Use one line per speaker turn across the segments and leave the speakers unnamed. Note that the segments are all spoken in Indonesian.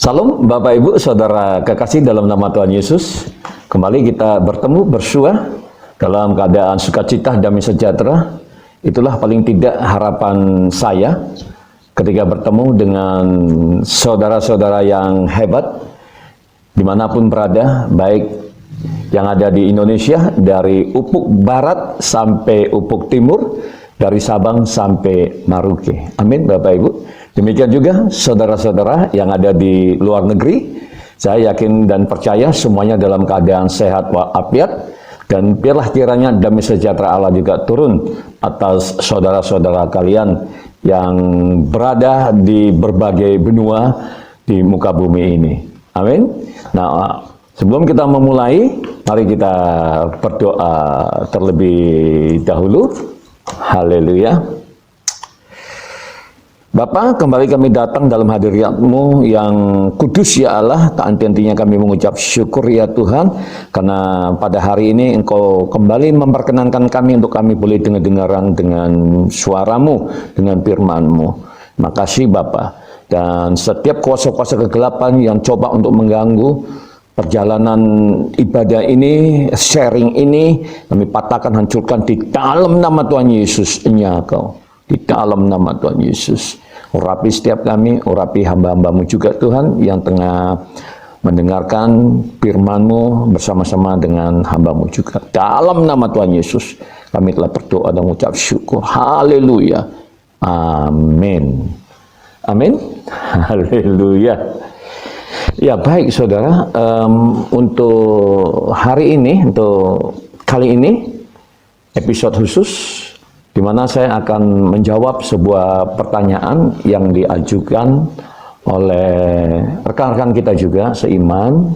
Salam Bapak Ibu, Saudara kekasih dalam nama Tuhan Yesus. Kembali kita bertemu bersua dalam keadaan sukacita, damai sejahtera. Itulah paling tidak harapan saya ketika bertemu dengan saudara-saudara yang hebat dimanapun berada, baik yang ada di Indonesia, dari Ufuk Barat sampai Ufuk Timur, dari Sabang sampai Maruke. Amin Bapak Ibu. Demikian juga saudara-saudara yang ada di luar negeri. Saya yakin dan percaya semuanya dalam keadaan sehat walafiat, dan biarlah kiranya damai sejahtera Allah juga turun atas saudara-saudara kalian yang berada di berbagai benua di muka bumi ini. Amin. Nah, sebelum kita memulai, mari kita berdoa terlebih dahulu. Haleluya. Bapa, kembali kami datang dalam hadirat-Mu yang kudus ya Allah. Tak henti-hentinya kami mengucap syukur ya Tuhan, karena pada hari ini Engkau kembali memperkenankan kami untuk kami boleh dengar-dengaran dengan suara-Mu, dengan firman-Mu. Makasih Bapa. Dan setiap kuasa-kuasa kegelapan yang coba untuk mengganggu perjalanan ibadah ini, sharing ini, kami patahkan, hancurkan di dalam nama Tuhan Yesus. Kau di dalam nama Tuhan Yesus. Urapi setiap kami, urapi hamba-hamba-Mu juga Tuhan yang tengah mendengarkan firman-Mu bersama-sama dengan hamba-Mu juga. Dalam nama Tuhan Yesus kami telah berdoa dan mengucap syukur. Haleluya. Amin. Amin. Haleluya. Ya baik saudara, untuk hari ini, untuk kali ini episode khusus di mana saya akan menjawab sebuah pertanyaan yang diajukan oleh rekan-rekan kita juga seiman.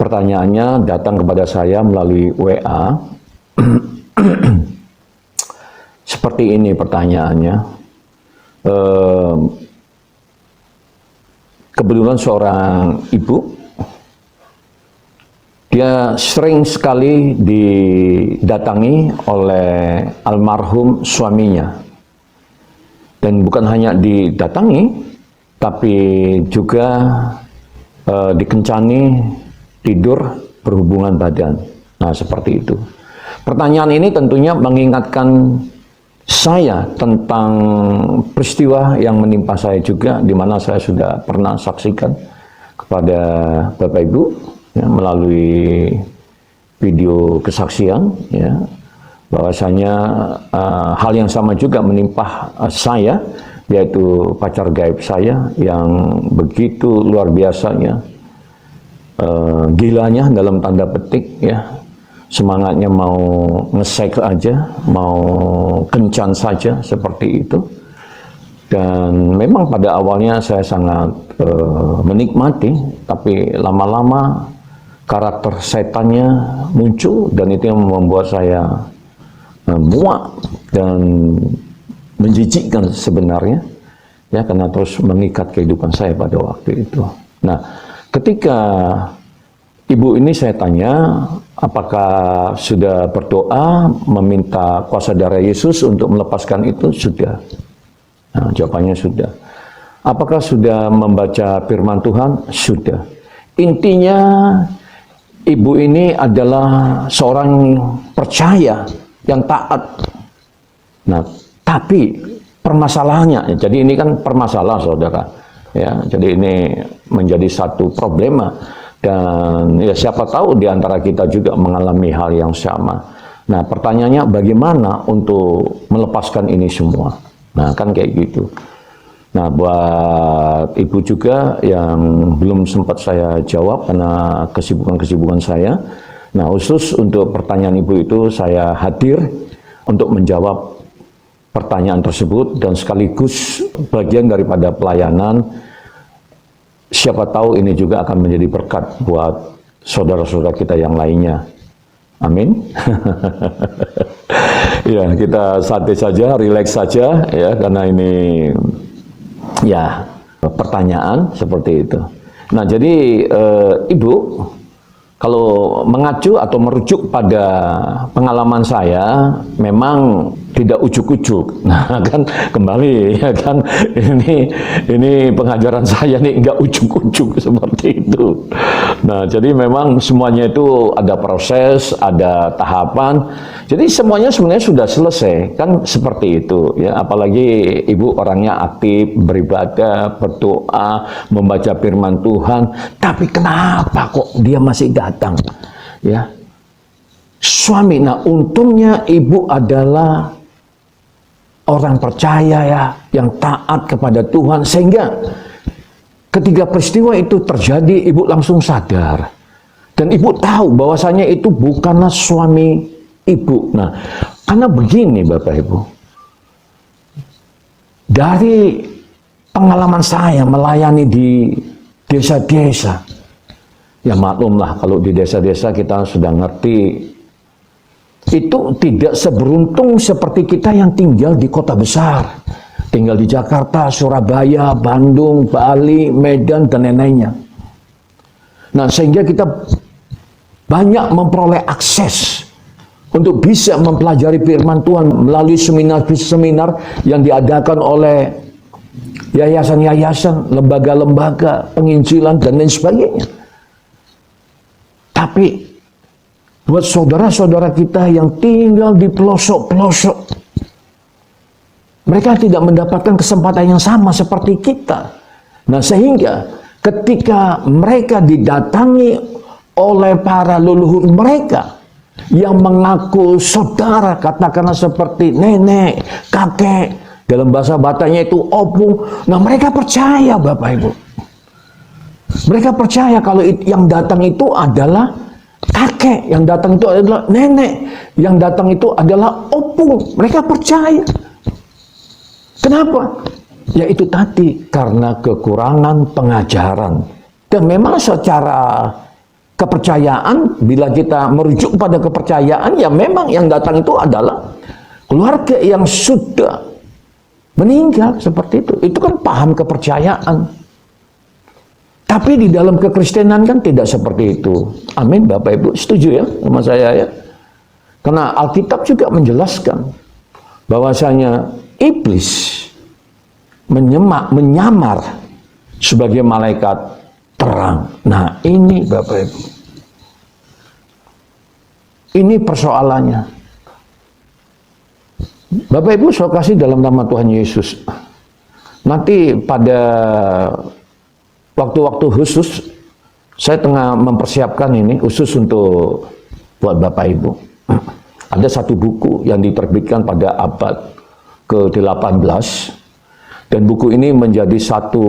Pertanyaannya datang kepada saya melalui WA. Seperti ini pertanyaannya. Kebetulan seorang ibu, dia sering sekali didatangi oleh almarhum suaminya. Dan bukan hanya didatangi, tapi juga dikencani tidur berhubungan badan. Nah, seperti itu. Pertanyaan ini tentunya mengingatkan saya tentang peristiwa yang menimpa saya juga, di mana saya sudah pernah saksikan kepada Bapak Ibu, ya, melalui video kesaksian, ya, bahwasanya hal yang sama juga menimpa saya, yaitu pacar gaib saya yang begitu luar biasanya, gilanya dalam tanda petik, ya, semangatnya mau nge-seks aja, mau kencan saja, seperti itu. Dan memang pada awalnya saya sangat menikmati, tapi lama-lama karakter setannya muncul, dan itu yang membuat saya muak dan menjijikkan sebenarnya, ya, karena terus mengikat kehidupan saya pada waktu itu. Nah, ketika ibu ini saya tanya, apakah sudah berdoa meminta kuasa darah Yesus untuk melepaskan itu? Sudah. Nah, jawabannya sudah. Apakah sudah membaca firman Tuhan? Sudah. Intinya, ibu ini adalah seorang percaya yang taat. Nah, tapi permasalahannya, jadi ini kan permasalahan saudara, ya. Jadi ini menjadi satu problema, dan ya siapa tahu di antara kita juga mengalami hal yang sama. Nah, pertanyaannya bagaimana untuk melepaskan ini semua? Nah, kan kayak gitu. Nah, buat ibu juga yang belum sempat saya jawab karena kesibukan-kesibukan saya. Nah, khusus untuk pertanyaan ibu itu saya hadir untuk menjawab pertanyaan tersebut, dan sekaligus bagian daripada pelayanan. Siapa tahu ini juga akan menjadi berkat buat saudara-saudara kita yang lainnya. Amin. Ya, kita santai saja, rileks saja, ya, karena ini ya pertanyaan seperti itu. Nah, jadi ibu, kalau mengacu atau merujuk pada pengalaman saya, memang tidak ujuk-ujuk. Nah, kan kembali ya kan, ini pengajaran saya nih nggak ujuk-ujuk seperti itu. Nah, jadi memang semuanya itu ada proses, ada tahapan. Jadi semuanya sebenarnya sudah selesai, kan seperti itu ya. Apalagi ibu orangnya aktif, beribadah, berdoa, membaca firman Tuhan. Tapi kenapa kok dia masih datang? Ya, suami. Nah, untungnya ibu adalah orang percaya ya, yang taat kepada Tuhan, sehingga ketika peristiwa itu terjadi, ibu langsung sadar. Dan ibu tahu bahwasanya itu bukanlah suami ibu. Nah, karena begini Bapak Ibu, dari pengalaman saya melayani di desa-desa, ya maklumlah kalau di desa-desa kita sudah ngerti, itu tidak seberuntung seperti kita yang tinggal di kota besar. Tinggal di Jakarta, Surabaya, Bandung, Bali, Medan, dan lain-lainnya. Nah, sehingga kita banyak memperoleh akses untuk bisa mempelajari firman Tuhan melalui seminar-seminar yang diadakan oleh yayasan-yayasan, lembaga-lembaga, penginjilan, dan lain sebagainya. Tapi buat saudara-saudara kita yang tinggal di pelosok-pelosok, mereka tidak mendapatkan kesempatan yang sama seperti kita. Nah, sehingga ketika mereka didatangi oleh para leluhur mereka yang mengaku saudara, katakanlah seperti nenek, kakek, dalam bahasa Batanya itu opung. Nah, mereka percaya Bapak Ibu. Mereka percaya kalau yang datang itu adalah kakek, yang datang itu adalah nenek, yang datang itu adalah opung. Mereka percaya. Kenapa? Ya itu tadi, karena kekurangan pengajaran. Dan memang secara kepercayaan, bila kita merujuk pada kepercayaan, ya memang yang datang itu adalah keluarga yang sudah meninggal, seperti itu. Itu kan paham kepercayaan. Tapi di dalam kekristenan kan tidak seperti itu. Amin Bapak Ibu, setuju ya sama saya ya? Karena Alkitab juga menjelaskan bahwasanya iblis menyamar sebagai malaikat terang. Nah, ini Bapak Ibu, ini persoalannya. Bapak Ibu, saya kasih dalam nama Tuhan Yesus. Nanti pada waktu-waktu khusus, saya tengah mempersiapkan ini khusus untuk buat Bapak Ibu. Ada satu buku yang diterbitkan pada abad ke-18, dan buku ini menjadi satu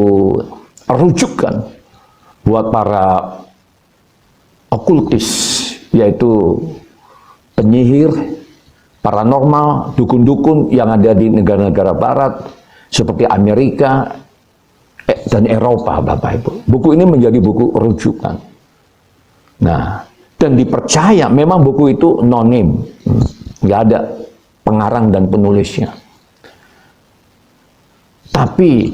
rujukan buat para okultis, yaitu penyihir, paranormal, dukun-dukun yang ada di negara-negara barat seperti Amerika dan Eropa, Bapak Ibu. Buku ini menjadi buku rujukan. Nah, dan dipercaya memang buku itu nonim, nggak ada pengarang dan penulisnya. Tapi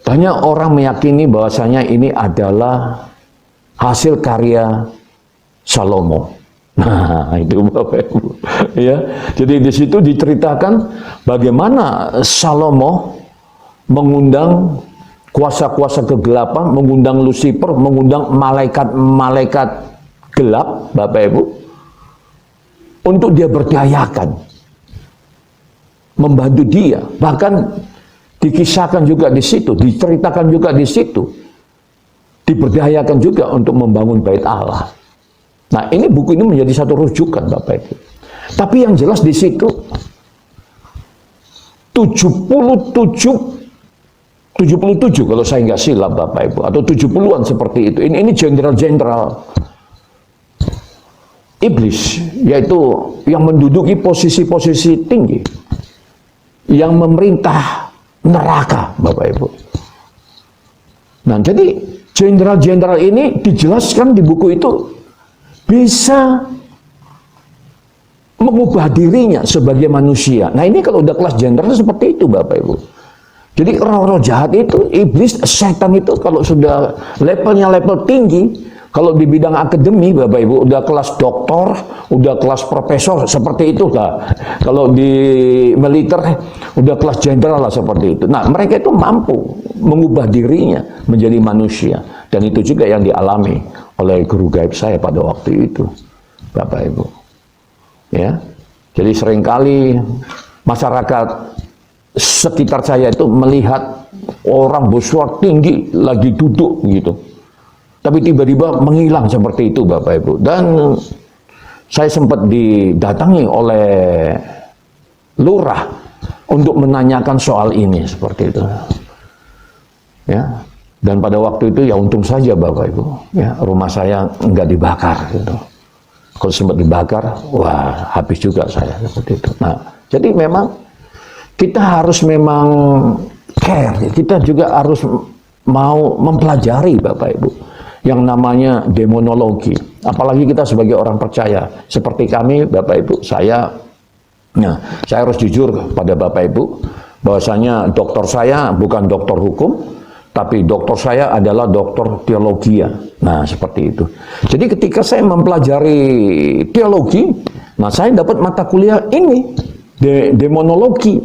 banyak orang meyakini bahwasanya ini adalah hasil karya Salomo. Nah, itu Bapak Ibu. Ya, jadi di situ diceritakan bagaimana Salomo mengundang kuasa-kuasa kegelapan, mengundang Lucifer, mengundang malaikat-malaikat gelap, Bapak Ibu, untuk dia berdayakan, membantu dia. Bahkan dikisahkan juga di situ, diceritakan juga di situ, diberdayakan juga untuk membangun bait Allah. Nah, ini buku ini menjadi satu rujukan, Bapak Ibu. Tapi yang jelas di situ 77 kalau saya nggak silap Bapak Ibu, atau 70-an seperti itu. Ini jenderal-jenderal iblis, yaitu yang menduduki posisi-posisi tinggi, yang memerintah neraka, Bapak Ibu. Nah, jadi jenderal-jenderal ini dijelaskan di buku itu bisa mengubah dirinya sebagai manusia. Nah, ini kalau udah kelas jenderal seperti itu, Bapak Ibu. Jadi roh-roh jahat itu, iblis, setan itu kalau sudah levelnya level tinggi, Kalau di bidang akademi, Bapak Ibu, udah kelas doktor, udah kelas profesor, seperti itu lah. Kalau di militer, udah kelas jenderal lah, seperti itu. Nah, mereka itu mampu mengubah dirinya menjadi manusia. Dan itu juga yang dialami oleh guru gaib saya pada waktu itu, Bapak Ibu. Ya, jadi seringkali masyarakat sekitar saya itu melihat orang bersuara tinggi lagi duduk gitu. Tapi tiba-tiba menghilang seperti itu, Bapak Ibu. Dan saya sempat didatangi oleh lurah untuk menanyakan soal ini seperti itu. Ya. Dan pada waktu itu ya untung saja, Bapak Ibu, ya, rumah saya enggak dibakar gitu. Kalau sempat dibakar, wah, habis juga saya seperti itu. Nah, jadi memang kita harus memang care, kita juga harus mau mempelajari, Bapak Ibu, yang namanya demonologi. Apalagi kita sebagai orang percaya, seperti kami, Bapak Ibu, saya harus jujur pada Bapak Ibu, bahwasanya dokter saya bukan dokter hukum, tapi dokter saya adalah dokter teologi. Nah, seperti itu. Jadi ketika saya mempelajari teologi, nah saya dapat mata kuliah ini, demonologi,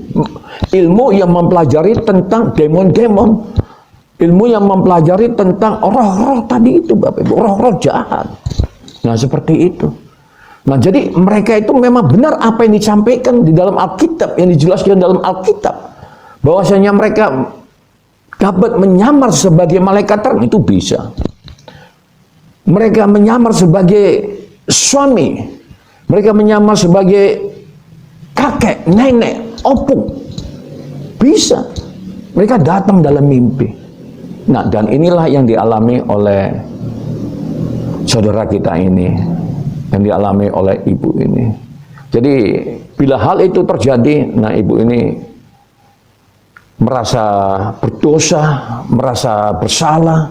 ilmu yang mempelajari tentang demon-demon, ilmu yang mempelajari tentang roh-roh tadi itu, Bapak Ibu, roh-roh jahat. Nah, seperti itu. Nah, jadi mereka itu memang benar apa yang disampaikan di dalam Alkitab, yang dijelaskan dalam Alkitab, bahwasanya mereka dapat menyamar sebagai malaikat terang, itu bisa. Mereka menyamar sebagai suami, mereka menyamar sebagai kakek, nenek, opung, bisa. Mereka datang dalam mimpi. Nah, dan inilah yang dialami oleh saudara kita ini, yang dialami oleh ibu ini. Jadi bila hal itu terjadi, nah ibu ini merasa berdosa, merasa bersalah,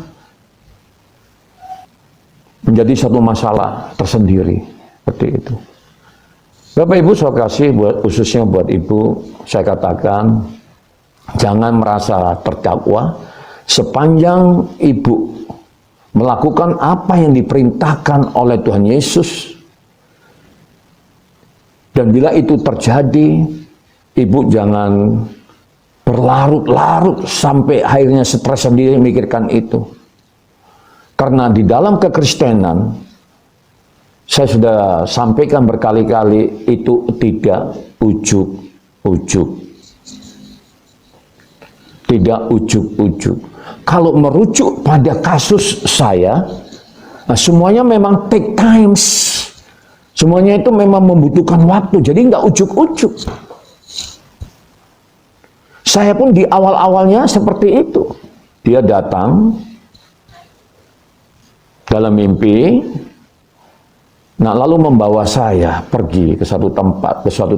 menjadi satu masalah tersendiri, seperti itu. Bapak Ibu, saya kasih khususnya buat ibu, saya katakan jangan merasa terdakwa sepanjang ibu melakukan apa yang diperintahkan oleh Tuhan Yesus. Dan bila itu terjadi, ibu jangan berlarut-larut sampai akhirnya stres sendiri memikirkan itu. Karena di dalam kekristenan, saya sudah sampaikan berkali-kali, itu tidak ujuk-ujuk. Tidak ujuk-ujuk. Kalau merujuk pada kasus saya, nah semuanya memang take times. Semuanya itu memang membutuhkan waktu, jadi nggak ujuk-ujuk. Saya pun di awal-awalnya seperti itu. Dia datang dalam mimpi, nah lalu membawa saya pergi ke suatu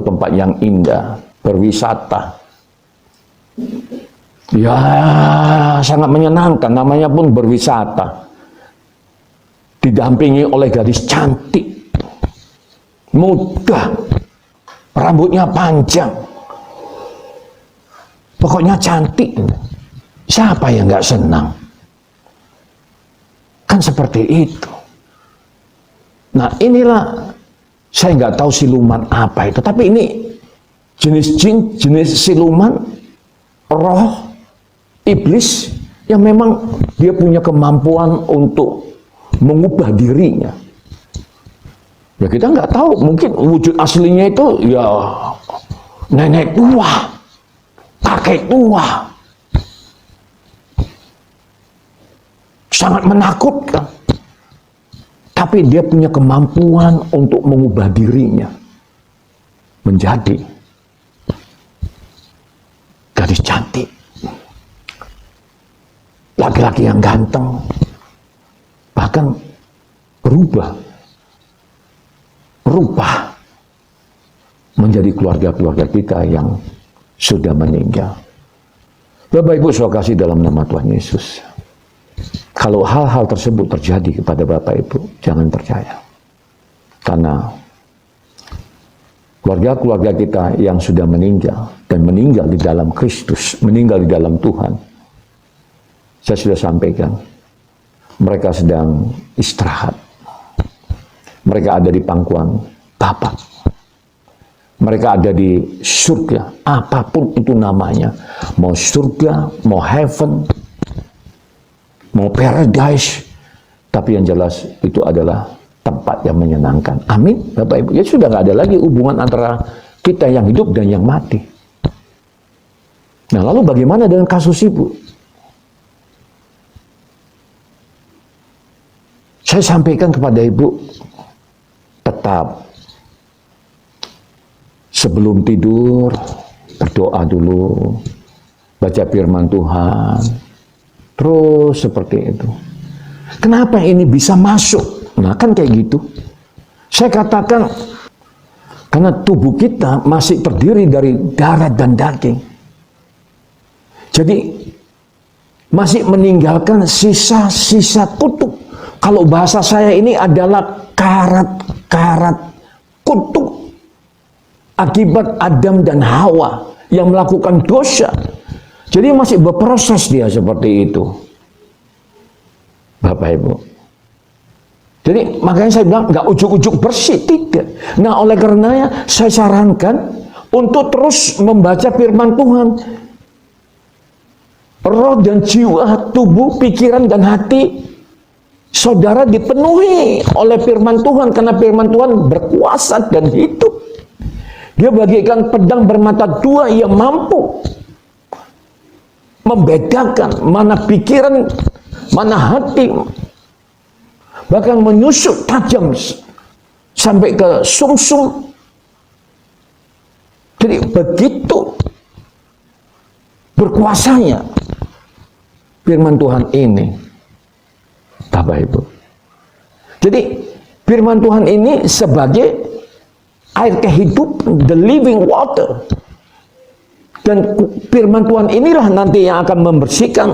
tempat yang indah, berwisata. Ya, sangat menyenangkan, namanya pun berwisata. Didampingi oleh gadis cantik, muda, rambutnya panjang. Pokoknya cantik. Siapa yang nggak senang? Kan seperti itu. Nah, inilah, saya nggak tahu siluman apa itu, tapi ini jenis jin, jenis siluman, roh, iblis, yang memang dia punya kemampuan untuk mengubah dirinya. Ya kita nggak tahu, mungkin wujud aslinya itu ya nenek tua, kakek tua, sangat menakutkan. Tapi dia punya kemampuan untuk mengubah dirinya menjadi gadis cantik, laki-laki yang ganteng, bahkan berubah menjadi keluarga-keluarga kita yang sudah meninggal. Bapak Ibu, saya kasih dalam nama Tuhan Yesus, kalau hal-hal tersebut terjadi kepada Bapak Ibu, jangan percaya. Karena keluarga-keluarga kita yang sudah meninggal, dan meninggal di dalam Kristus, meninggal di dalam Tuhan, saya sudah sampaikan, mereka sedang istirahat. Mereka ada di pangkuan Bapa. Mereka ada di surga, apapun itu namanya. Mau surga, mau heaven, mau paradise. Tapi yang jelas itu adalah tempat yang menyenangkan. Amin, Bapak Ibu. Ya sudah nggak ada lagi hubungan antara kita yang hidup dan yang mati. Nah, lalu bagaimana dengan kasus ibu? Saya sampaikan kepada ibu, tetap sebelum tidur berdoa dulu, baca firman Tuhan, terus seperti itu. Kenapa ini bisa masuk? Nah, kan kayak gitu. Saya katakan, karena tubuh kita masih terdiri dari darah dan daging. Jadi, masih meninggalkan sisa-sisa kutuk. Kalau bahasa saya ini adalah karat-karat kutuk. Akibat Adam dan Hawa yang melakukan dosa. Jadi masih berproses dia seperti itu. Bapak Ibu. Jadi makanya saya bilang nggak ujuk-ujuk bersih, tidak. Nah, oleh karenanya saya sarankan untuk terus membaca firman Tuhan. Roh dan jiwa, tubuh, pikiran dan hati saudara dipenuhi oleh firman Tuhan, karena firman Tuhan berkuasa dan hidup. Dia bagaikan pedang bermata dua yang mampu membedakan mana pikiran, mana hati, bahkan menusuk tajam sampai ke sumsum. Jadi begitu berkuasanya firman Tuhan ini, Bapak Ibu. Jadi firman Tuhan ini sebagai air kehidupan, the living water. Dan firman Tuhan inilah nanti yang akan membersihkan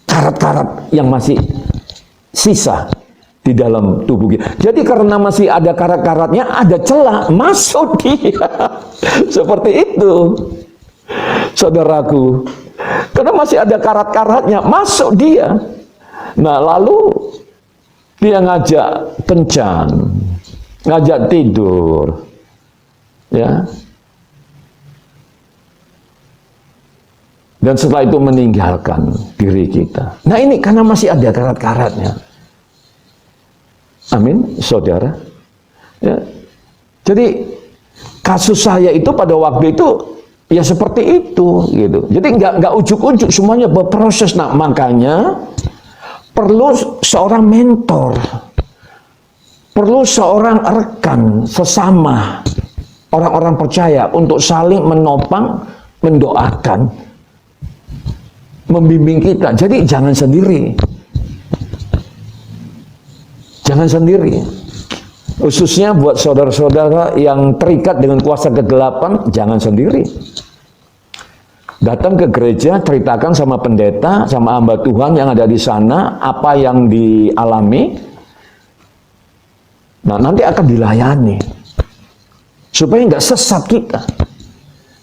karat-karat yang masih sisa di dalam tubuh kita. Jadi karena masih ada karat-karatnya, ada celah, masuk dia. Seperti itu, saudaraku. Karena masih ada karat-karatnya, masuk dia. Nah, lalu dia ngajak kencan, ngajak tidur. Ya. Dan setelah itu meninggalkan diri kita. Nah, ini karena masih ada karat-karatnya. Amin, saudara. Ya. Jadi kasus saya itu pada waktu itu ya seperti itu, gitu. Jadi nggak ujuk-ujuk, semuanya berproses. Nah, makanya perlu seorang mentor, perlu seorang rekan sesama orang-orang percaya untuk saling menopang, mendoakan, membimbing kita. Jadi jangan sendiri. Jangan sendiri. Khususnya buat saudara-saudara yang terikat dengan kuasa kegelapan, jangan sendiri. Datang ke gereja, ceritakan sama pendeta, sama hamba Tuhan yang ada di sana, apa yang dialami. Nah, nanti akan dilayani. Supaya nggak sesat kita.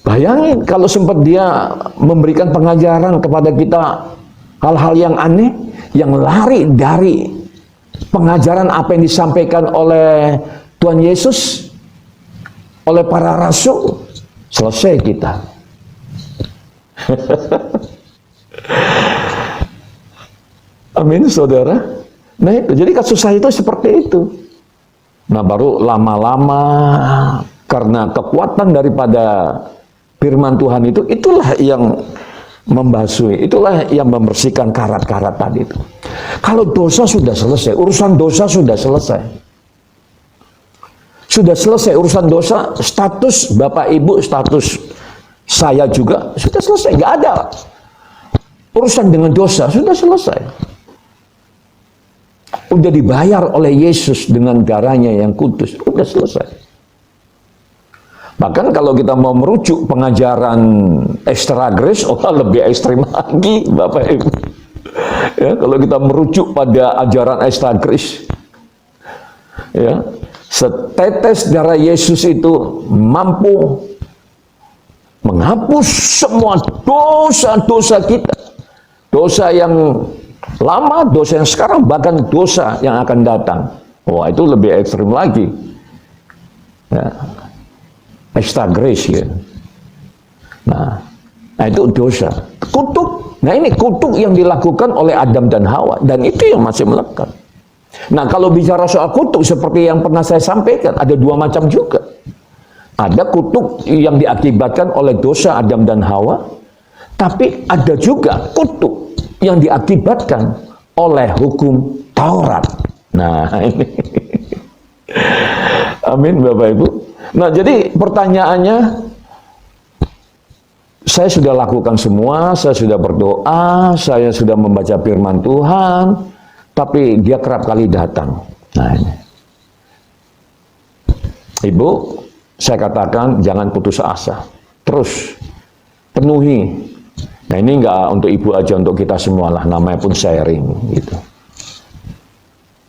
Bayangin kalau sempat dia memberikan pengajaran kepada kita hal-hal yang aneh, yang lari dari pengajaran apa yang disampaikan oleh Tuhan Yesus, oleh para rasul, selesai kita. Amin, saudara. Nah, itu. Jadi kasus saya itu seperti itu. Nah, baru lama-lama karena kekuatan daripada firman Tuhan itu, itulah yang membasuh, itulah yang membersihkan karat-karat tadi itu. Kalau dosa sudah selesai, urusan dosa sudah selesai. Sudah selesai urusan dosa, status Bapak Ibu, status saya juga sudah selesai, nggak ada urusan dengan dosa, sudah selesai. Udah dibayar oleh Yesus dengan darahnya yang kudus, udah selesai. Bahkan kalau kita mau merujuk pengajaran extra grace, lebih ekstrim lagi, Bapak Ibu. Ya, kalau kita merujuk pada ajaran extra grace, ya, setetes darah Yesus itu mampu menghapus semua dosa-dosa kita. Dosa yang lama, dosa yang sekarang, bahkan dosa yang akan datang. Wah, itu lebih ekstrim lagi. Ya. Extra grace ya. Nah, itu dosa. Kutuk. Nah, ini kutuk yang dilakukan oleh Adam dan Hawa, dan itu yang masih melekat. Nah, kalau bicara soal kutuk, seperti yang pernah saya sampaikan, ada dua macam juga. Ada kutuk yang diakibatkan oleh dosa Adam dan Hawa, tapi ada juga kutuk yang diakibatkan oleh hukum Taurat. Nah, ini. Amin, Bapak Ibu. Nah, jadi pertanyaannya, saya sudah lakukan semua, saya sudah berdoa, saya sudah membaca firman Tuhan, tapi dia kerap kali datang. Nah, ini. Ibu, saya katakan jangan putus asa. Terus penuhi. Nah, ini enggak untuk ibu aja, untuk kita semua lah, namanya pun sharing gitu.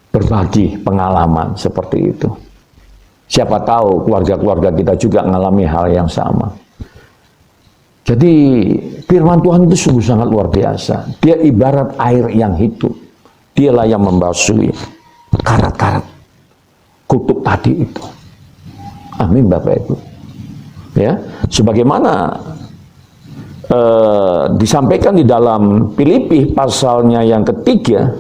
Berbagi pengalaman seperti itu. Siapa tahu keluarga-keluarga kita juga mengalami hal yang sama. Jadi firman Tuhan itu sungguh sangat luar biasa. Dia ibarat air yang hidup. Dialah yang membasuhi karat-karat kutuk tadi itu. Amin, Bapak Ibu. Ya, sebagaimana disampaikan di dalam Filipi pasalnya yang ketiga,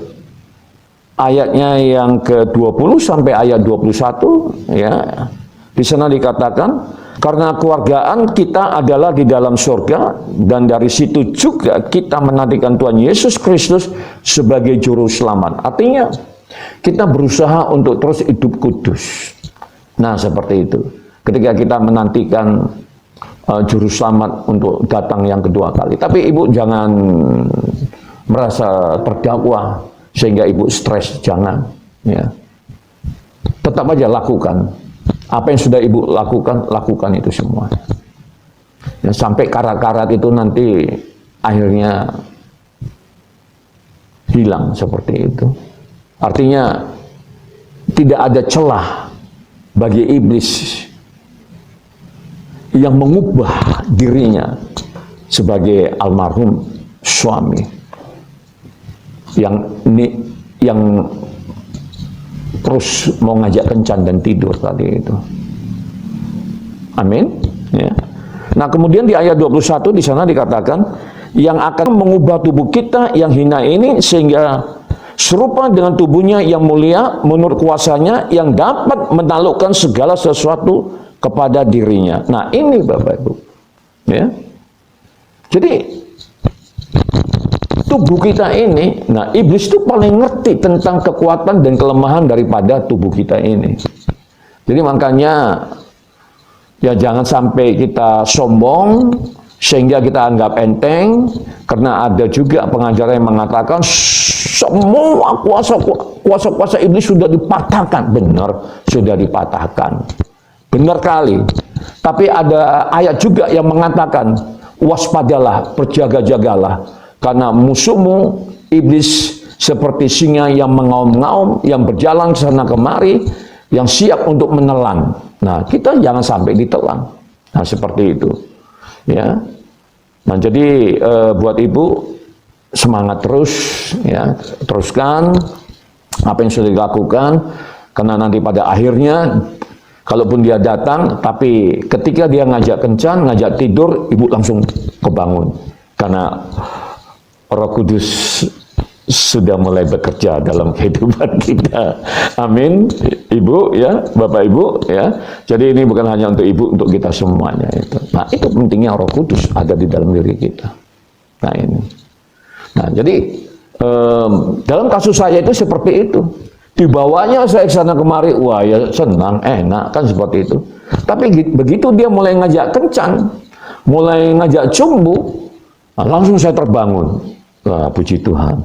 ayatnya yang ke-20 sampai ayat 21, ya. Di sana dikatakan, karena keluargaan kita adalah di dalam surga, dan dari situ juga kita menantikan Tuhan Yesus Kristus sebagai juru selamat. Artinya, kita berusaha untuk terus hidup kudus. Nah, seperti itu. Ketika kita menantikan juru selamat untuk datang yang kedua kali. Tapi ibu jangan merasa terdakwa sehingga ibu stres, jangan. Ya. Tetap aja lakukan. Apa yang sudah ibu lakukan, lakukan itu semua. Ya, sampai karat-karat itu nanti akhirnya hilang seperti itu. Artinya tidak ada celah bagi iblis yang mengubah dirinya sebagai almarhum suami yang terus mau ngajak kencan dan tidur tadi itu. Amin. Ya. Nah, kemudian di ayat 21 di sana dikatakan yang akan mengubah tubuh kita yang hina ini sehingga serupa dengan tubuhnya yang mulia menurut kuasanya yang dapat menaklukkan segala sesuatu kepada dirinya. Nah, ini Bapak Ibu. Ya. Jadi tubuh kita ini, nah iblis itu paling ngerti tentang kekuatan dan kelemahan daripada tubuh kita ini. Jadi makanya ya jangan sampai kita sombong sehingga kita anggap enteng, karena ada juga pengajaran yang mengatakan semua kuasa-kuasa iblis sudah dipatahkan. Benar, sudah dipatahkan. Benar kali. Tapi ada ayat juga yang mengatakan waspadalah, berjaga-jagalah, karena musuhmu iblis seperti singa yang mengaum-ngaum, yang berjalan ke sana kemari, yang siap untuk menelan. Nah, kita jangan sampai ditelan. Nah, seperti itu. Ya. Nah, jadi buat ibu semangat terus, ya, teruskan apa yang sudah dilakukan, karena nanti pada akhirnya kalaupun dia datang, tapi ketika dia ngajak kencan, ngajak tidur, ibu langsung kebangun, karena Roh Kudus sudah mulai bekerja dalam kehidupan kita. Amin, Ibu, ya, Bapak Ibu, ya. Jadi ini bukan hanya untuk Ibu, untuk kita semuanya itu. Nah, itu pentingnya Roh Kudus ada di dalam diri kita. Nah, ini. Nah, jadi dalam kasus saya itu seperti itu. Dibawanya saya ke sana kemari, wah ya senang, enak kan seperti itu. Tapi begitu dia mulai ngajak kencan, mulai ngajak cumbu, nah, langsung saya terbangun. Wah, puji Tuhan,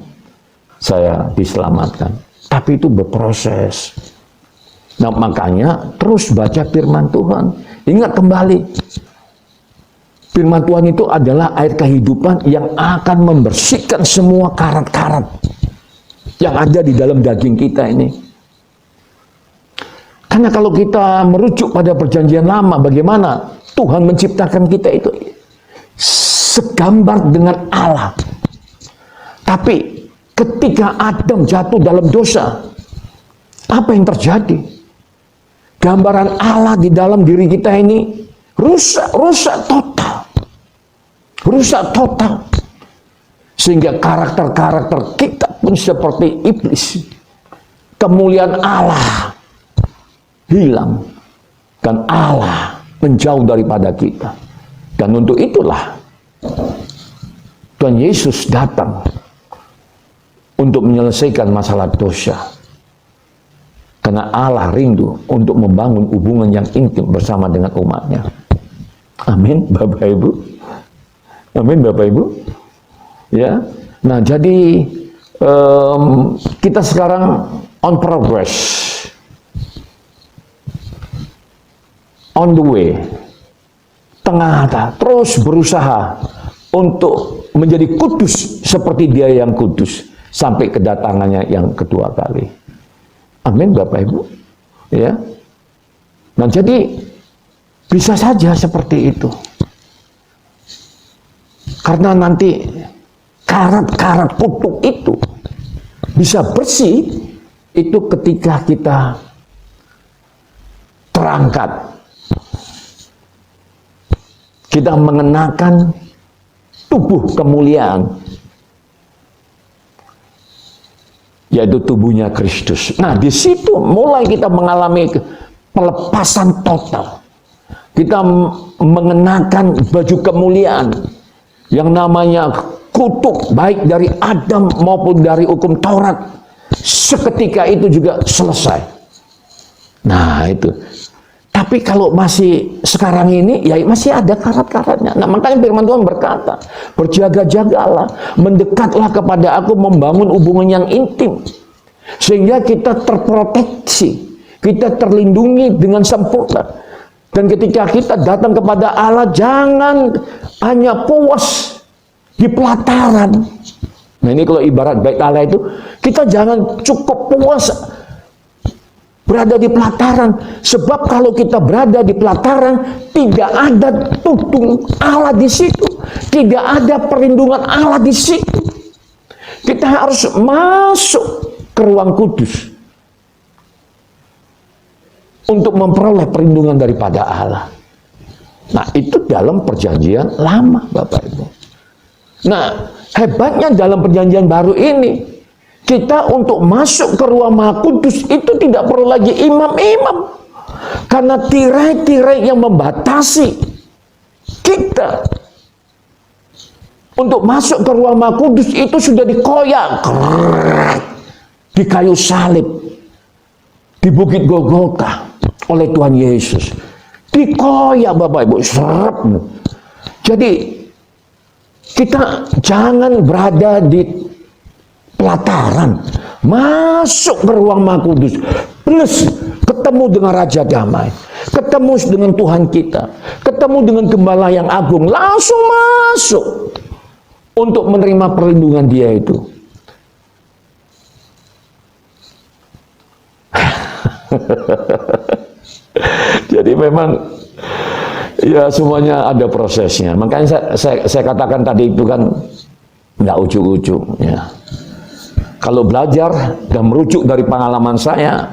saya diselamatkan. Tapi itu berproses. Nah, makanya terus baca firman Tuhan. Ingat kembali, firman Tuhan itu adalah air kehidupan yang akan membersihkan semua karat-karat yang ada di dalam daging kita ini. Karena kalau kita merujuk pada perjanjian lama, bagaimana Tuhan menciptakan kita itu segambar dengan Allah. Tapi ketika Adam jatuh dalam dosa, apa yang terjadi? Gambaran Allah di dalam diri kita ini rusak total. Rusak total. Sehingga karakter-karakter kita pun seperti iblis. Kemuliaan Allah hilang. Dan Allah menjauh daripada kita. Dan untuk itulah Tuhan Yesus datang untuk menyelesaikan masalah dosa. Karena Allah rindu untuk membangun hubungan yang intim bersama dengan umatnya. Amin, Bapak Ibu. Amin, Bapak Ibu. Ya, nah jadi kita sekarang on progress, on the way, tengah terus berusaha untuk menjadi kudus seperti Dia yang kudus sampai kedatangannya yang kedua kali. Amin, Bapak Ibu. Ya. Nah, jadi bisa saja seperti itu. Karena nanti karat-karat kutuk itu bisa bersih itu ketika kita terangkat. Kita mengenakan tubuh kemuliaan, yaitu tubuhnya Kristus. Nah, di situ mulai kita mengalami pelepasan total. Kita mengenakan baju kemuliaan yang namanya kutuk, baik dari Adam maupun dari hukum Taurat. Seketika itu juga selesai. Nah, itu. Tapi kalau masih sekarang ini, ya masih ada karat-karatnya. Nah, makanya firman Tuhan berkata, berjaga-jagalah, mendekatlah kepada aku, membangun hubungan yang intim. Sehingga kita terproteksi, kita terlindungi dengan sempurna. Dan ketika kita datang kepada Allah, jangan hanya puas di pelataran. Nah, ini kalau ibarat bait Allah itu, kita jangan cukup puas berada di pelataran, sebab kalau kita berada di pelataran tidak ada tutung Allah di situ, tidak ada perlindungan Allah di situ. Kita harus masuk ke ruang kudus untuk memperoleh perlindungan daripada Allah. Nah, itu dalam perjanjian lama, Bapak Ibu. Nah, hebatnya dalam perjanjian baru ini, kita untuk masuk ke ruang Maha Kudus itu tidak perlu lagi imam-imam. Karena tirai-tirai yang membatasi kita untuk masuk ke ruang Maha Kudus itu sudah dikoyak di kayu salib di Bukit Golgota oleh Tuhan Yesus. Dikoyak, Bapak Ibu, serap. Jadi kita jangan berada di pelataran, masuk ke ruang Maha Kudus, plus ketemu dengan Raja Damai, ketemu dengan Tuhan kita, ketemu dengan Gembala yang agung, langsung masuk untuk menerima perlindungan Dia itu. Jadi memang ya semuanya ada prosesnya. Makanya saya katakan tadi itu kan nggak ujuk-ujuk ya. Kalau belajar dan merujuk dari pengalaman saya,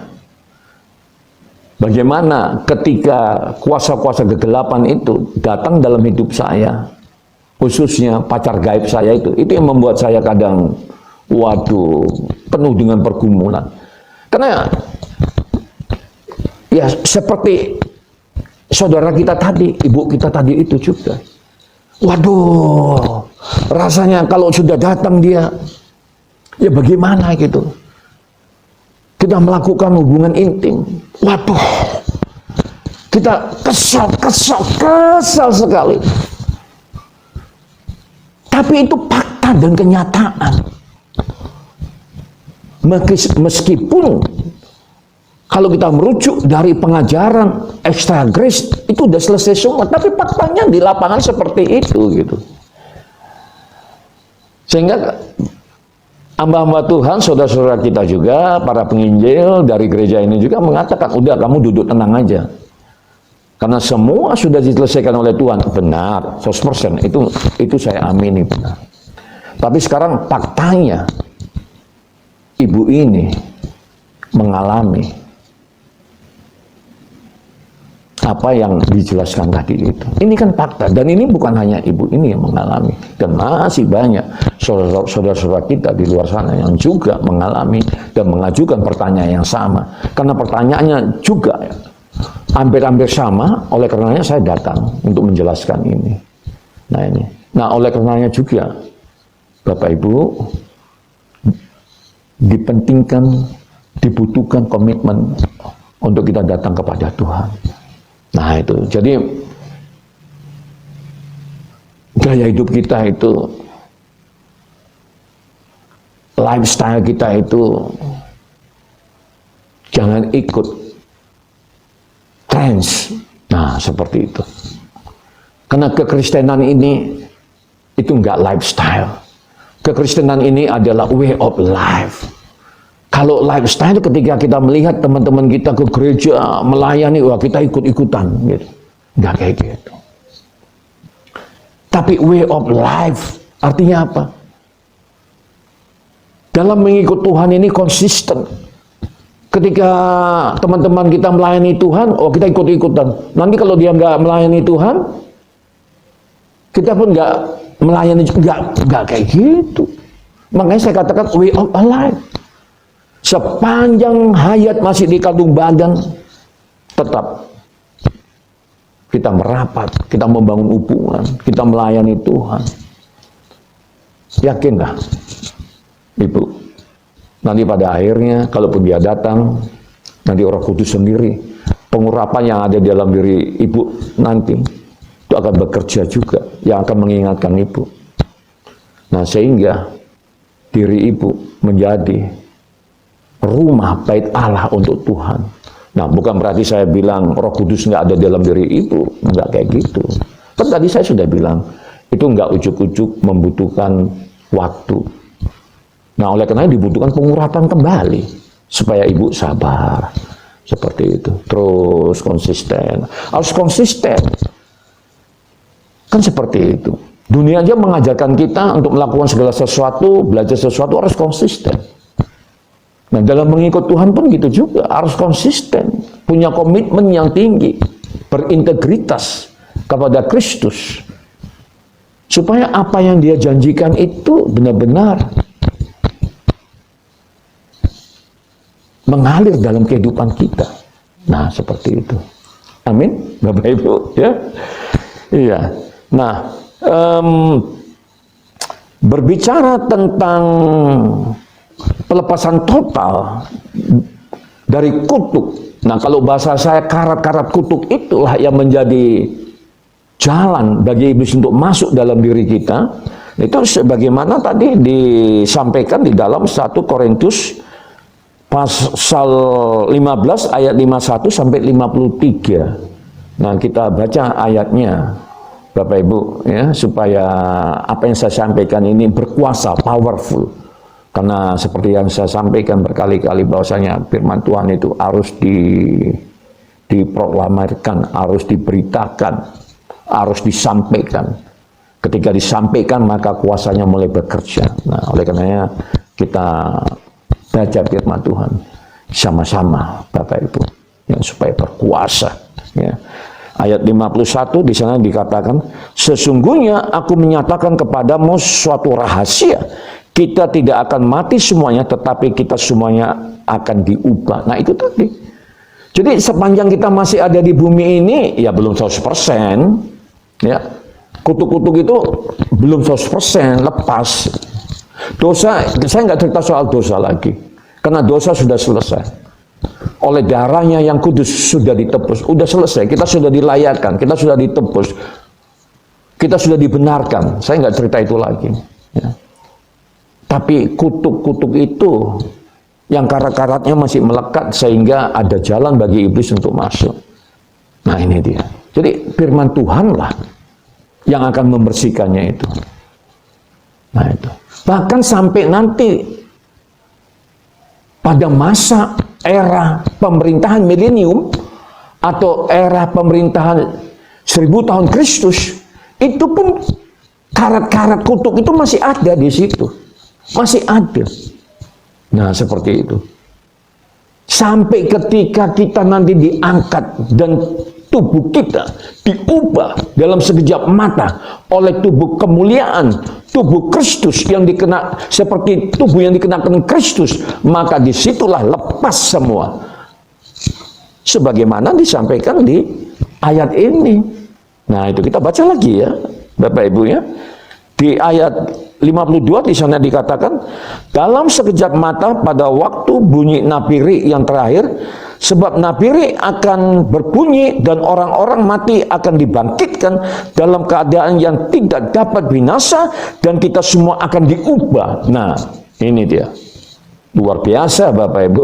bagaimana ketika kuasa-kuasa kegelapan itu datang dalam hidup saya, khususnya pacar gaib saya itu yang membuat saya kadang, waduh, penuh dengan pergumulan. Karena ya seperti saudara kita tadi, ibu kita tadi itu juga. Waduh, rasanya kalau sudah datang dia, ya bagaimana gitu. Kita melakukan hubungan intim. Waduh, kita kesal sekali. Tapi itu fakta dan kenyataan. Meskipun kalau kita merujuk dari pengajaran extra grace itu udah selesai semua, tapi faktanya di lapangan seperti itu gitu. Sehingga hamba-hamba Tuhan, saudara-saudara kita juga, para penginjil dari gereja ini juga mengatakan, udah kamu duduk tenang aja. Karena semua sudah diselesaikan oleh Tuhan. Benar, 100%. Itu saya amini benar. Tapi sekarang faktanya, ibu ini mengalami apa yang dijelaskan tadi itu. Ini kan fakta, dan ini bukan hanya ibu ini yang mengalami, dan masih banyak saudara-saudara kita di luar sana yang juga mengalami dan mengajukan pertanyaan yang sama. Karena pertanyaannya juga hampir-hampir sama, oleh karenanya saya datang untuk menjelaskan ini. Nah, oleh karenanya juga Bapak Ibu, dipentingkan, dibutuhkan komitmen untuk kita datang kepada Tuhan. Nah itu, jadi gaya hidup kita itu, lifestyle kita itu, jangan ikut trends. Nah seperti itu. Karena kekristenan ini itu enggak lifestyle. Kekristenan ini adalah way of life. Kalau lifestyle ketika kita melihat teman-teman kita ke gereja melayani, wah kita ikut-ikutan gitu. Enggak kayak gitu. Tapi way of life artinya apa? Dalam mengikut Tuhan ini konsisten. Ketika teman-teman kita melayani Tuhan, oh kita ikut-ikutan. Nanti kalau dia nggak melayani Tuhan, kita pun nggak melayani, nggak kayak gitu. Makanya saya katakan way of life. Sepanjang hayat masih di kandung badan, tetap kita merapat, kita membangun hubungan, kita melayani Tuhan. Yakinlah, Ibu, nanti pada akhirnya, kalaupun dia datang, nanti Roh Kudus sendiri, pengurapan yang ada di dalam diri Ibu nanti, itu akan bekerja juga, yang akan mengingatkan Ibu. Nah, sehingga diri Ibu menjadi rumah bait Allah untuk Tuhan. Nah, bukan berarti saya bilang Roh Kudus nggak ada dalam diri Ibu, nggak kayak gitu. Kan tadi saya sudah bilang, itu nggak ujuk-ujuk membutuhkan waktu. Nah, oleh karena dibutuhkan pengurapan kembali supaya Ibu sabar. Seperti itu. Terus konsisten. Harus konsisten. Kan seperti itu. Dunia aja mengajarkan kita untuk melakukan segala sesuatu, belajar sesuatu harus konsisten. Nah, dalam mengikut Tuhan pun gitu juga, harus konsisten, punya komitmen yang tinggi, berintegritas kepada Kristus, supaya apa yang dia janjikan itu benar-benar mengalir dalam kehidupan kita. Nah, seperti itu. Amin, Bapak Ibu, ya. Iya. Nah, berbicara tentang pelepasan total dari kutuk. Nah, kalau bahasa saya, karat-karat kutuk itulah yang menjadi jalan bagi iblis untuk masuk dalam diri kita. Itu sebagaimana tadi disampaikan di dalam 1 Korintus pasal 15 ayat 51 sampai 53. Nah, kita baca ayatnya Bapak Ibu ya, supaya apa yang saya sampaikan ini berkuasa, powerful. Karena seperti yang saya sampaikan berkali-kali bahwasanya firman Tuhan itu harus diproklamirkan, harus diberitakan, harus disampaikan. Ketika disampaikan maka kuasanya mulai bekerja. Nah, oleh karenanya kita baca firman Tuhan sama-sama Bapak Ibu ya, supaya berkuasa ya. Ayat 51 di sana dikatakan, sesungguhnya aku menyatakan kepadamu suatu rahasia. Kita tidak akan mati semuanya, tetapi kita semuanya akan diubah. Nah, itu tadi. Jadi sepanjang kita masih ada di bumi ini, ya belum 100%. Ya, kutuk-kutuk itu belum 100% lepas. Dosa, saya nggak cerita soal dosa lagi. Karena dosa sudah selesai. Oleh darahnya yang kudus sudah ditebus. Sudah selesai, kita sudah dilayakkan, kita sudah ditebus. Kita sudah dibenarkan. Saya nggak cerita itu lagi. Ya. Tapi kutuk-kutuk itu yang karat-karatnya masih melekat sehingga ada jalan bagi iblis untuk masuk. Nah, ini dia. Jadi firman Tuhanlah yang akan membersihkannya itu. Nah, itu. Bahkan sampai nanti pada masa era pemerintahan milenium atau era pemerintahan 1000 tahun Kristus, itu pun karat-karat kutuk itu masih ada di situ. Masih ada. Nah, seperti itu. Sampai ketika kita nanti diangkat dan tubuh kita diubah dalam sekejap mata oleh tubuh kemuliaan, tubuh Kristus yang dikena seperti tubuh yang dikenakan Kristus, maka disitulah lepas semua. Sebagaimana disampaikan di ayat ini. Nah, itu kita baca lagi ya, Bapak Ibu ya. Di ayat 52 di sana dikatakan, dalam sekejap mata pada waktu bunyi nafiri yang terakhir, sebab nafiri akan berbunyi dan orang-orang mati akan dibangkitkan dalam keadaan yang tidak dapat binasa dan kita semua akan diubah. Nah, ini dia. Luar biasa Bapak Ibu.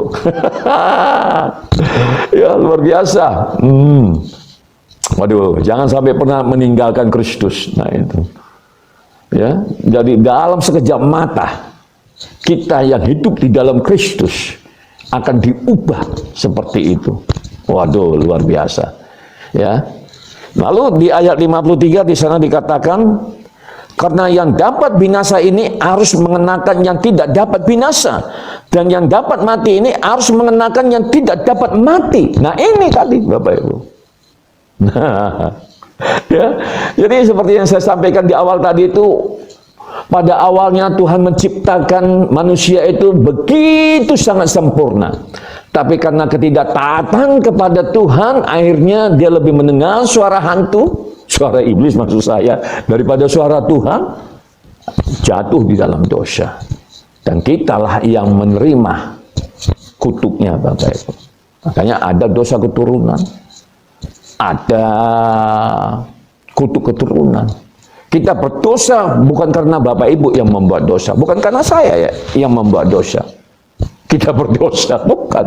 Ya, luar biasa. Waduh, jangan sampai pernah meninggalkan Kristus. Nah, itu. Ya, jadi dalam sekejap mata kita yang hidup di dalam Kristus akan diubah seperti itu. Waduh, luar biasa. Ya. Lalu di ayat 53 di sana dikatakan, karena yang dapat binasa ini harus mengenakan yang tidak dapat binasa, dan yang dapat mati ini harus mengenakan yang tidak dapat mati. Nah, ini tadi Bapak Ibu. Nah, ya, jadi seperti yang saya sampaikan di awal tadi itu, pada awalnya Tuhan menciptakan manusia itu begitu sangat sempurna, tapi karena ketidaktaatan kepada Tuhan, akhirnya dia lebih mendengar suara hantu, suara iblis maksud saya, daripada suara Tuhan, jatuh di dalam dosa, dan kitalah yang menerima kutuknya Bapak Ibu. Makanya ada dosa keturunan, ada kutuk keturunan. Kita berdosa bukan karena Bapak Ibu yang membuat dosa, bukan karena saya yang membuat dosa. Kita berdosa bukan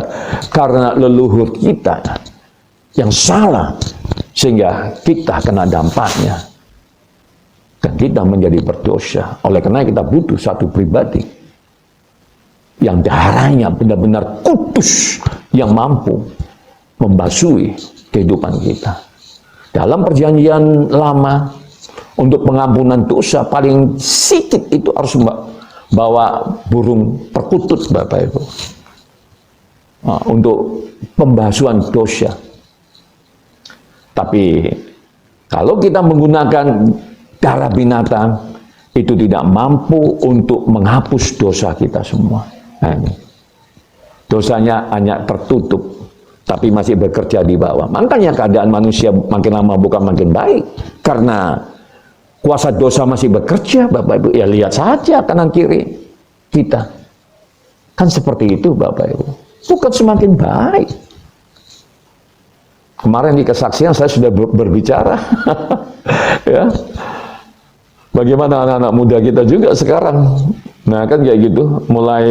karena leluhur kita yang salah, sehingga kita kena dampaknya. Dan kita menjadi berdosa. Oleh karena kita butuh satu pribadi yang darahnya benar-benar kudus, yang mampu membasuhi kehidupan kita. Dalam perjanjian lama, untuk pengampunan dosa paling sedikit itu harus bawa burung perkutut Bapak Ibu. Nah, untuk pembasuhan dosa. Tapi kalau kita menggunakan darah binatang, itu tidak mampu untuk menghapus dosa kita semua. Nah, ini. Dosanya hanya tertutup, tapi masih bekerja di bawah. Makanya keadaan manusia makin lama bukan makin baik, karena kuasa dosa masih bekerja Bapak Ibu. Ya, lihat saja kanan kiri kita. Kan seperti itu Bapak Ibu. Bukan semakin baik. Kemarin di kesaksian saya sudah berbicara. Ya. Bagaimana anak-anak muda kita juga sekarang. Nah, kan kayak gitu. Mulai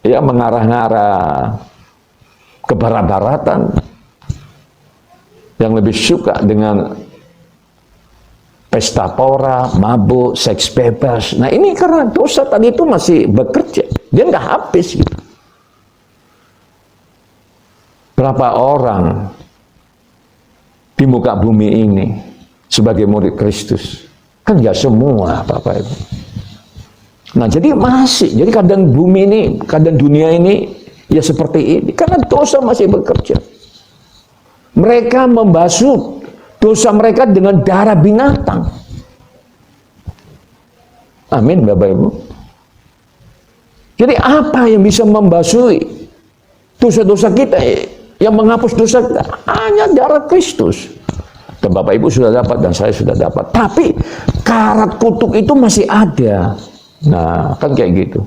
ya mengarah-ngarah ke barat-baratan. Yang lebih suka dengan pesta pora, mabuk, seks bebas. Nah, ini karena dosa tadi itu masih bekerja. Dia nggak habis gitu. Berapa orang di muka bumi ini sebagai murid Kristus? Kan nggak semua, Bapak Ibu. Nah, jadi masih. Jadi keadaan bumi ini, keadaan dunia ini ya seperti ini. Karena dosa masih bekerja. Mereka membasuh dosa mereka dengan darah binatang. Amin Bapak Ibu. Jadi apa yang bisa membasuhi dosa-dosa kita, yang menghapus dosa kita? Hanya darah Kristus. Dan Bapak Ibu sudah dapat dan saya sudah dapat. Tapi karat kutuk itu masih ada. Nah, kan kayak gitu.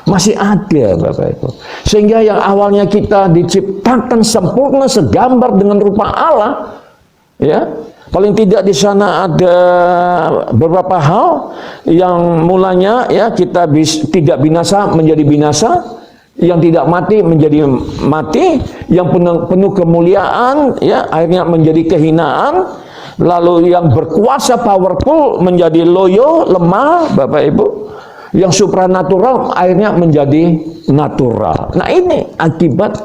Masih ada Bapak Ibu. Sehingga yang awalnya kita diciptakan sempurna segambar dengan rupa Allah, ya, paling tidak di sana ada beberapa hal yang mulanya ya kita tidak binasa menjadi binasa, yang tidak mati menjadi mati, yang penuh kemuliaan ya akhirnya menjadi kehinaan, lalu yang berkuasa powerful menjadi loyo, lemah Bapak Ibu, yang supranatural akhirnya menjadi natural. Nah, ini akibat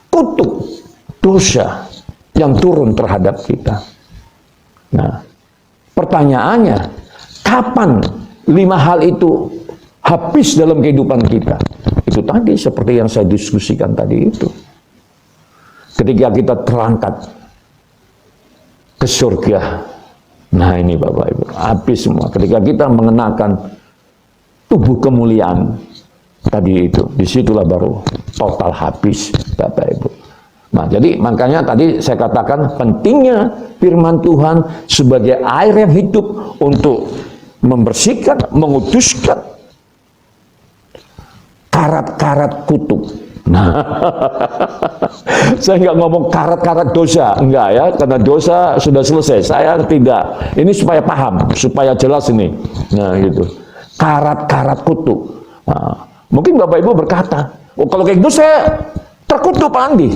kutuk dosa yang turun terhadap kita. Nah, pertanyaannya, kapan 5 hal itu habis dalam kehidupan kita. Itu tadi seperti yang saya diskusikan tadi itu. Ketika kita terangkat ke surga, nah ini Bapak Ibu, habis semua. Ketika kita mengenakan tubuh kemuliaan tadi itu, disitulah baru total habis Bapak Ibu. Nah, jadi makanya tadi saya katakan pentingnya firman Tuhan sebagai air yang hidup untuk membersihkan, menguduskan karat-karat kutuk. Nah, saya nggak ngomong karat-karat dosa, enggak ya, karena dosa sudah selesai. Saya tidak. Ini supaya paham, supaya jelas ini. Nah, gitu. Karat-karat kutuk. Nah, mungkin Bapak Ibu berkata, oh kalau kayak gitu saya terkutuk Pak Andi.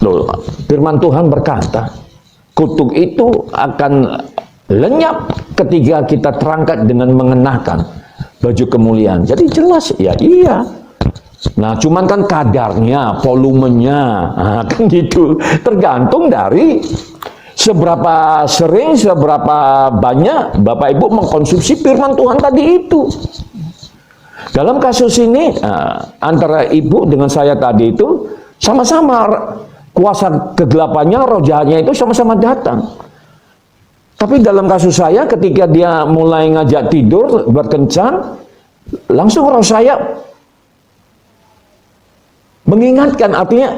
Loh, firman Tuhan berkata, kutuk itu akan lenyap ketika kita terangkat dengan mengenakan baju kemuliaan. Jadi jelas, ya iya. Nah, cuman kan kadarnya, volumenya, nah, kan gitu. Tergantung dari seberapa sering, seberapa banyak Bapak Ibu mengkonsumsi firman Tuhan tadi itu. Dalam kasus ini, antara Ibu dengan saya tadi itu, sama-sama kuasa kegelapannya, roh jahatnya itu sama-sama datang. Tapi dalam kasus saya, ketika dia mulai ngajak tidur, berkencan, langsung roh saya mengingatkan, artinya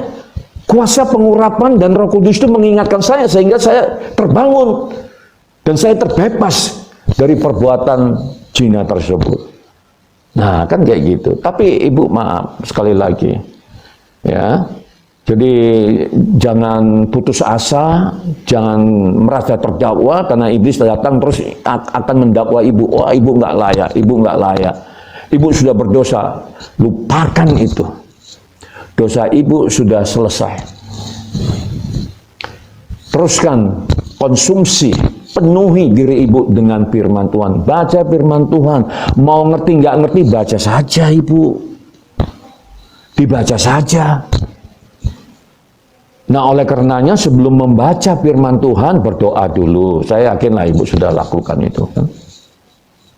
kuasa pengurapan dan Roh Kudus itu mengingatkan saya, sehingga saya terbangun dan saya terbebas dari perbuatan zina tersebut. Nah, kan kayak gitu. Tapi Ibu maaf, sekali lagi, ya. Jadi jangan putus asa, jangan merasa terdakwa karena iblis datang terus akan mendakwa Ibu. Oh, Ibu nggak layak, Ibu nggak layak. Ibu sudah berdosa. Lupakan itu. Dosa Ibu sudah selesai. Teruskan konsumsi, penuhi diri Ibu dengan firman Tuhan. Baca firman Tuhan. Mau ngerti nggak ngerti, baca saja Ibu. Dibaca saja. Nah, oleh karenanya sebelum membaca firman Tuhan, berdoa dulu. Saya yakinlah Ibu sudah lakukan itu, kan?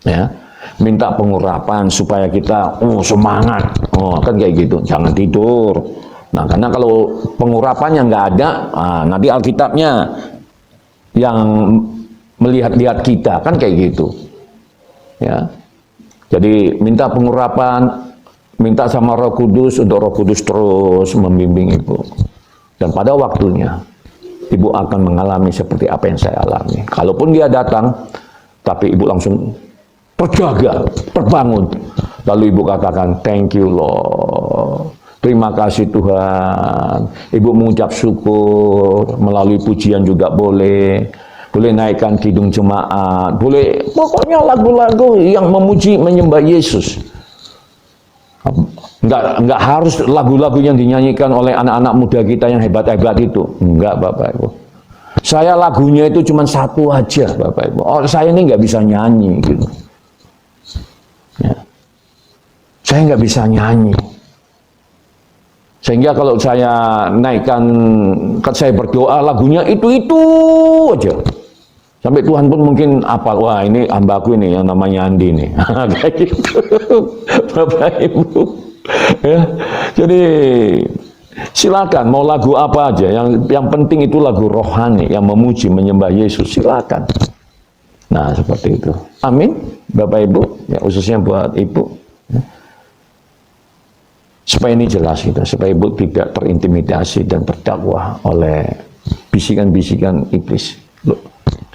Ya, minta pengurapan supaya kita semangat. Oh, kan kayak gitu. Jangan tidur. Nah, karena kalau pengurapannya nggak ada, nanti Alkitabnya yang melihat-lihat kita, kan kayak gitu. Ya. Jadi minta pengurapan, minta sama Roh Kudus untuk Roh Kudus terus membimbing Ibu. Dan pada waktunya, Ibu akan mengalami seperti apa yang saya alami. Kalaupun dia datang, tapi Ibu langsung terjaga, terbangun. Lalu Ibu katakan, thank you Lord. Terima kasih Tuhan. Ibu mengucap syukur, melalui pujian juga boleh. Boleh naikkan kidung jemaat. Boleh, pokoknya lagu-lagu yang memuji, menyembah Yesus. Enggak harus lagu-lagu yang dinyanyikan oleh anak-anak muda kita yang hebat-hebat itu. Enggak, Bapak Ibu. Saya lagunya itu cuma satu aja, Bapak Ibu. Oh, saya ini nggak bisa nyanyi gitu. Ya. Saya nggak bisa nyanyi. Sehingga kalau saya naikkan, kan saya berdoa lagunya itu aja. Sampai Tuhan pun mungkin apal, wah ini hambaku ini yang namanya Andi nih. Kayak gitu. Bapak Ibu. Ya. Jadi silakan mau lagu apa aja, yang penting itu lagu rohani yang memuji menyembah Yesus, silakan. Nah, seperti itu. Amin. Bapak Ibu, ya khususnya buat Ibu. Ya. Supaya ini jelas gitu, supaya Ibu tidak terintimidasi dan terdakwa oleh bisikan-bisikan iblis. Loh,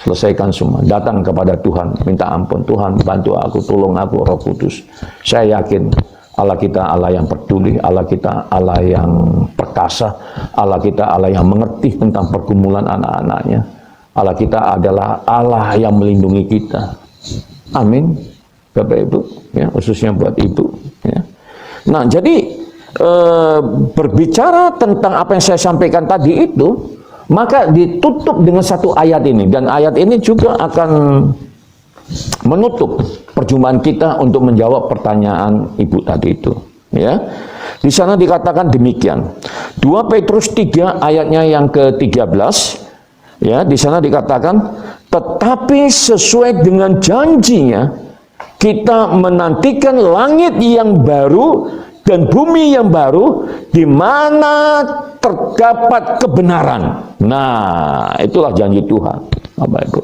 selesaikan semua, datang kepada Tuhan, minta ampun. Tuhan, bantu aku, tolong aku, Roh Kudus. Saya yakin Allah kita Allah yang peduli, Allah kita Allah yang perkasa, Allah kita Allah yang mengerti tentang pergumulan anak-anaknya. Allah kita adalah Allah yang melindungi kita. Amin. Bapak Ibu, ya, khususnya buat Ibu. Ya. Nah, jadi berbicara tentang apa yang saya sampaikan tadi itu, maka ditutup dengan satu ayat ini, dan ayat ini juga akan menutup perjumpaan kita untuk menjawab pertanyaan Ibu tadi itu. Ya, di sana dikatakan demikian. 2 Petrus 3 ayatnya yang ke-13. Ya, di sana dikatakan, Tetapi sesuai dengan janjinya, kita menantikan langit yang baru dan bumi yang baru, di mana terdapat kebenaran. Nah, itulah janji Tuhan, Bapak Ibu.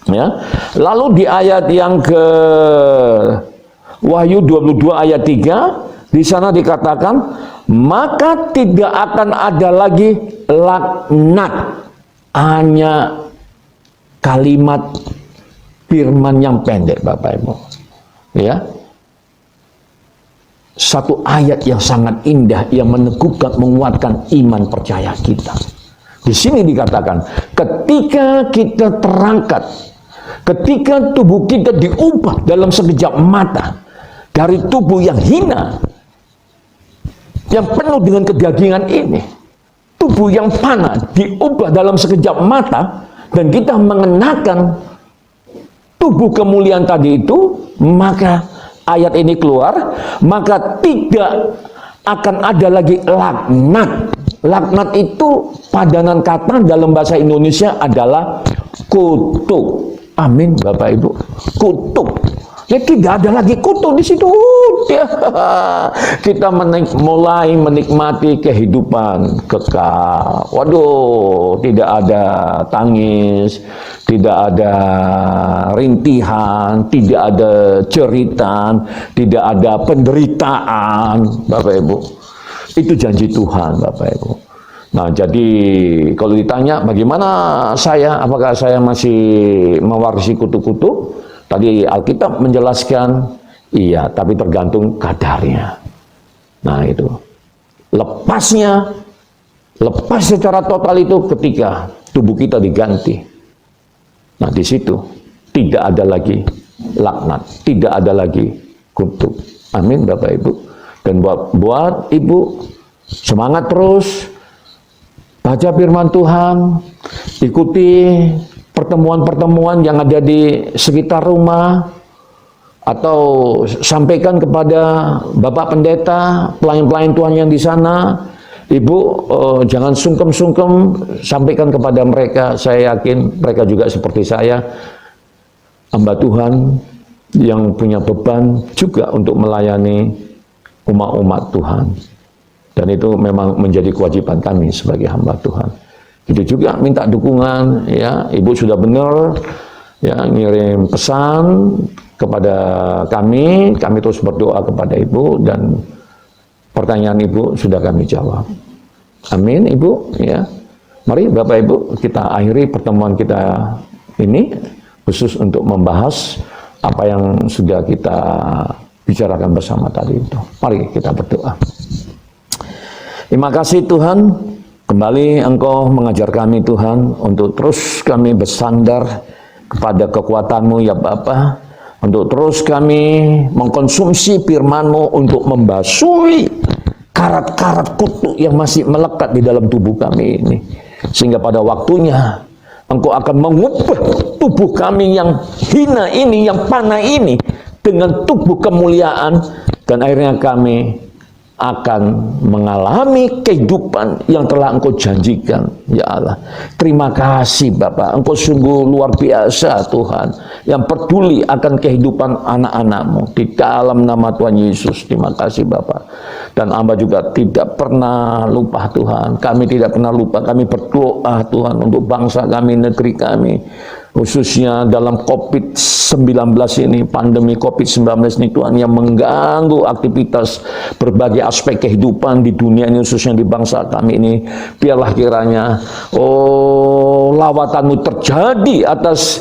Ya. Lalu di ayat yang ke Wahyu 22 ayat 3, di sana dikatakan, maka tidak akan ada lagi laknat, hanya kalimat firman yang pendek, Bapak Ibu. Ya. Satu ayat yang sangat indah yang meneguhkan, menguatkan iman percaya kita. Di sini dikatakan, ketika kita terangkat, ketika tubuh kita diubah dalam sekejap mata dari tubuh yang hina, yang penuh dengan kedagingan ini, tubuh yang panah diubah dalam sekejap mata, dan kita mengenakan tubuh kemuliaan tadi itu, maka ayat ini keluar, maka tidak akan ada lagi laknat. Laknat itu padanan kata dalam bahasa Indonesia adalah kutuk. Amin, Bapak Ibu. Kutuk. Ya, tidak ada lagi kutuk di situ. Ya. Kita mulai menikmati kehidupan kekal. Waduh, tidak ada tangis, tidak ada rintihan, tidak ada jeritan, tidak ada penderitaan, Bapak Ibu. Itu janji Tuhan, Bapak Ibu. Nah, jadi kalau ditanya bagaimana saya, apakah saya masih mewarisi kutuk-kutuk? Tadi Alkitab menjelaskan, iya, tapi tergantung kadarnya. Nah, itu. Lepas secara total itu ketika tubuh kita diganti. Nah, di situ tidak ada lagi laknat, tidak ada lagi kutuk. Amin, Bapak Ibu. Dan buat Ibu, semangat terus, baca firman Tuhan, ikuti pertemuan-pertemuan yang ada di sekitar rumah, atau sampaikan kepada Bapak Pendeta, pelayan-pelayan Tuhan yang di sana. Ibu, jangan sungkem-sungkem, sampaikan kepada mereka. Saya yakin mereka juga seperti saya, hamba Tuhan yang punya beban juga untuk melayani umat-umat Tuhan. Dan itu memang menjadi kewajiban kami sebagai hamba Tuhan. Itu juga minta dukungan, ya. Ibu sudah benar, ya, ngirim pesan kepada kami terus berdoa kepada Ibu, dan pertanyaan Ibu sudah kami jawab. Amin, Ibu, ya. Mari Bapak Ibu, kita akhiri pertemuan kita ini khusus untuk membahas apa yang sudah kita bicarakan bersama tadi itu. Mari kita berdoa. Terima kasih Tuhan, kembali Engkau mengajar kami Tuhan untuk terus kami bersandar kepada kekuatan-Mu ya Bapa, untuk terus kami mengkonsumsi firman-Mu untuk membasuhi karat-karat kutuk yang masih melekat di dalam tubuh kami ini, sehingga pada waktunya Engkau akan mengubah tubuh kami yang hina ini, yang panah ini, dengan tubuh kemuliaan, dan akhirnya kami akan mengalami kehidupan yang telah Engkau janjikan, ya Allah. Terima kasih Bapak, Engkau sungguh luar biasa Tuhan, yang peduli akan kehidupan anak-anak-Mu di dalam nama Tuhan Yesus. Terima kasih Bapak. Dan hamba juga tidak pernah lupa Tuhan, kami tidak pernah lupa, kami berdoa Tuhan untuk bangsa kami, negeri kami, khususnya dalam COVID-19 ini, pandemi COVID-19 ini Tuhan, yang mengganggu aktivitas berbagai aspek kehidupan di dunia ini, khususnya di bangsa kami ini. Biarlah kiranya lawatan-Mu terjadi atas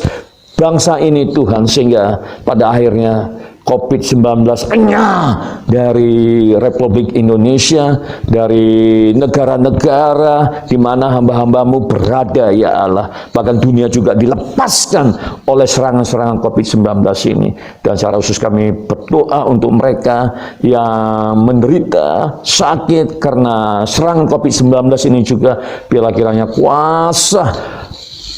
bangsa ini Tuhan, sehingga pada akhirnya COVID-19 enyah dari Republik Indonesia, dari negara-negara di mana hamba-hamba-Mu berada ya Allah. Bahkan dunia juga dilepaskan oleh serangan-serangan COVID-19 ini. Dan secara khusus kami berdoa untuk mereka yang menderita sakit karena serangan COVID-19 ini juga, biarlah kiranya kuasa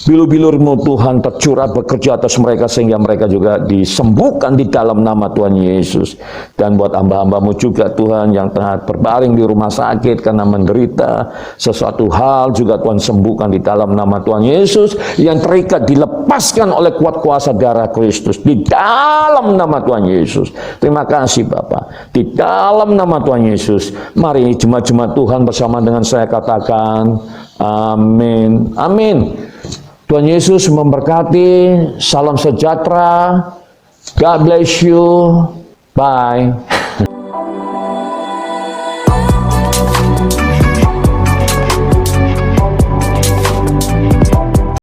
Bilur-bilur-Mu Tuhan tercurah bekerja atas mereka sehingga mereka juga disembuhkan di dalam nama Tuhan Yesus. Dan buat hamba-hamba-Mu juga Tuhan yang tengah berbaring di rumah sakit karena menderita sesuatu hal juga Tuhan sembuhkan di dalam nama Tuhan Yesus. Yang terikat dilepaskan oleh kuat kuasa darah Kristus di dalam nama Tuhan Yesus. Terima kasih Bapak. Di dalam nama Tuhan Yesus, mari jemaat-jemaat Tuhan bersama dengan saya katakan amin. Amin. Tuhan Yesus memberkati. Salam sejahtera. God bless you. Bye.